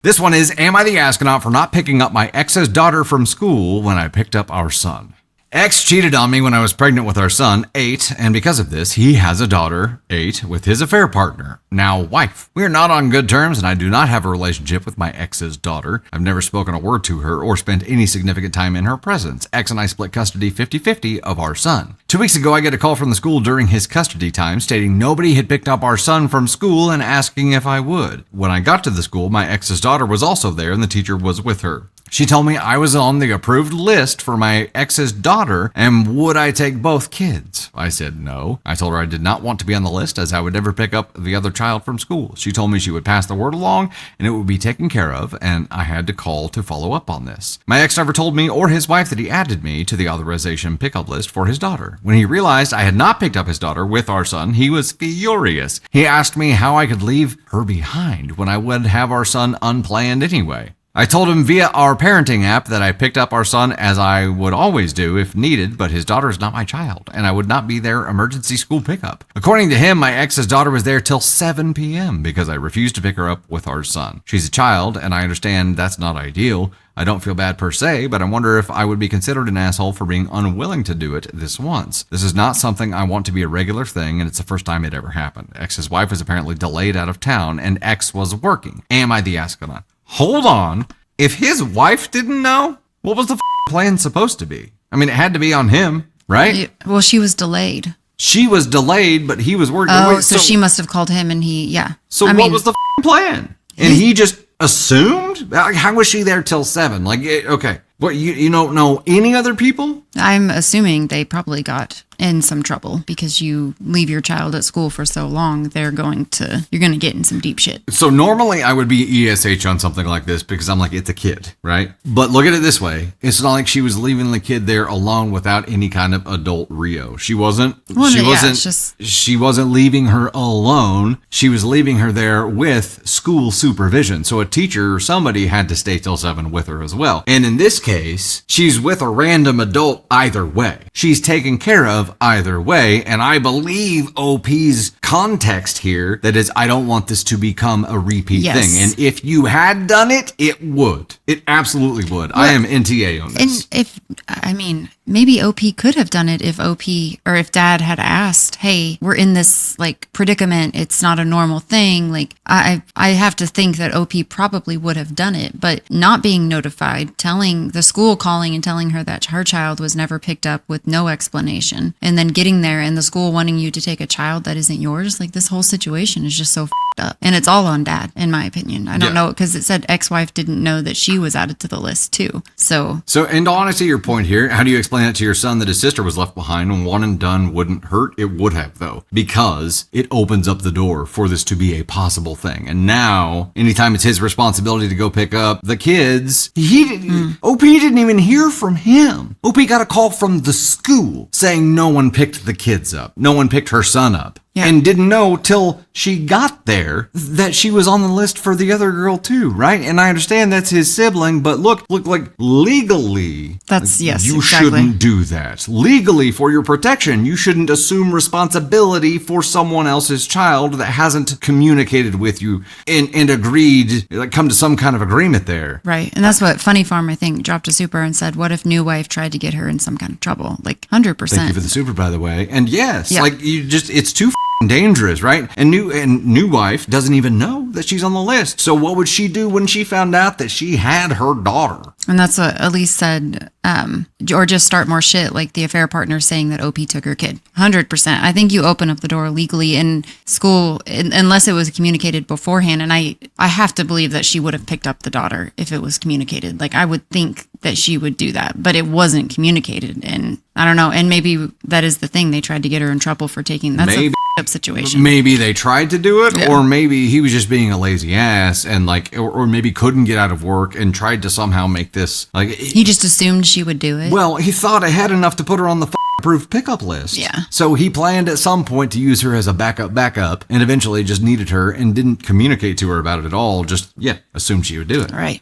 This one is, am I the astronaut for not picking up my ex's daughter from school when I picked up our son? Ex cheated on me when I was pregnant with our son, 8, and because of this, he has a daughter, 8, with his affair partner, now wife. We are not on good terms, and I do not have a relationship with my ex's daughter. I've never spoken a word to her or spent any significant time in her presence. Ex and I split custody 50-50 of our son. 2 weeks ago, I get a call from the school during his custody time stating nobody had picked up our son from school and asking if I would. When I got to the school, my ex's daughter was also there, and the teacher was with her. She told me I was on the approved list for my ex's daughter and would I take both kids? I said no. I told her I did not want to be on the list as I would never pick up the other child from school. She told me she would pass the word along and it would be taken care of, and I had to call to follow up on this. My ex never told me or his wife that he added me to the authorization pickup list for his daughter. When he realized I had not picked up his daughter with our son, he was furious. He asked me how I could leave her behind when I would have our son unplanned anyway. I told him via our parenting app that I picked up our son as I would always do if needed, but his daughter is not my child, and I would not be their emergency school pickup. According to him, my ex's daughter was there till 7 p.m. because I refused to pick her up with our son. She's a child, and I understand that's not ideal. I don't feel bad per se, but I wonder if I would be considered an asshole for being unwilling to do it this once. This is not something I want to be a regular thing, and it's the first time it ever happened. Ex's wife was apparently delayed out of town, and ex was working. Am I the astronaut? Hold on. If his wife didn't know, what was the plan supposed to be? I mean, it had to be on him, right? Well, she was delayed. She was delayed, but he was working. Oh, so she must have called him and yeah. So what was the plan? And he just assumed? How was she there till 7? Like, okay. What, you don't know any other people? I'm assuming they probably got in some trouble because you leave your child at school for so long, you're going to get in some deep shit. So normally I would be ESH on something like this because I'm like, it's a kid, right? But look at it this way. It's not like she was leaving the kid there alone without any kind of adult Rio. She wasn't leaving her alone. She was leaving her there with school supervision. So a teacher or somebody had to stay till 7 with her as well. And in this case, she's with a random adult either way. She's taken care of either way, and I believe OP's context here, that is, I don't want this to become a repeat thing. And if you had done it, it would. It absolutely would. Well, I am NTA on this. And maybe OP could have done it if if dad had asked, hey, we're in this like predicament. It's not a normal thing. Like I have to think that OP probably would have done it, but not being notified, telling the school, calling and telling her that her child was never picked up with no explanation, and then getting there and the school wanting you to take a child that isn't yours. Like this whole situation is just so up, and it's all on dad, in my opinion. I don't know, because it said ex-wife didn't know that she was added to the list too. So and honestly, your point here, how do you explain it to your son that his sister was left behind when one and done wouldn't hurt? It would have, though, because it opens up the door for this to be a possible thing. And now, anytime it's his responsibility to go pick up the kids, OP didn't even hear from him. OP got a call from the school saying no one picked the kids up. No one picked her son up. Yeah. And didn't know till she got there that she was on the list for the other girl too, right? And I understand that's his sibling, but look like legally, you shouldn't do that. Legally, for your protection, you shouldn't assume responsibility for someone else's child that hasn't communicated with you and agreed, like come to some kind of agreement there. Right. And that's what Funny Farm, I think, dropped a super and said, what if new wife tried to get her in some kind of trouble? Like 100%. Thank you for the super, by the way. And yes, it's too dangerous, right? And new wife doesn't even know that she's on the list. So what would she do when she found out that she had her daughter? And that's what Elise said, or just start more shit, like the affair partner saying that OP took her kid. 100%. I think you open up the door legally in school, unless it was communicated beforehand. And I have to believe that she would have picked up the daughter if it was communicated. Like, I would think that she would do that, but it wasn't communicated. And I don't know. And maybe that is the thing. They tried to get her in trouble for taking, that's a up situation. Maybe they tried to do it, or maybe he was just being a lazy ass and or maybe couldn't get out of work and tried to somehow make this he just assumed she would do it. Well, he thought I had enough to put her on the approved pickup list. Yeah. So he planned at some point to use her as a backup, and eventually just needed her and didn't communicate to her about it at all. Just assumed she would do it. Right.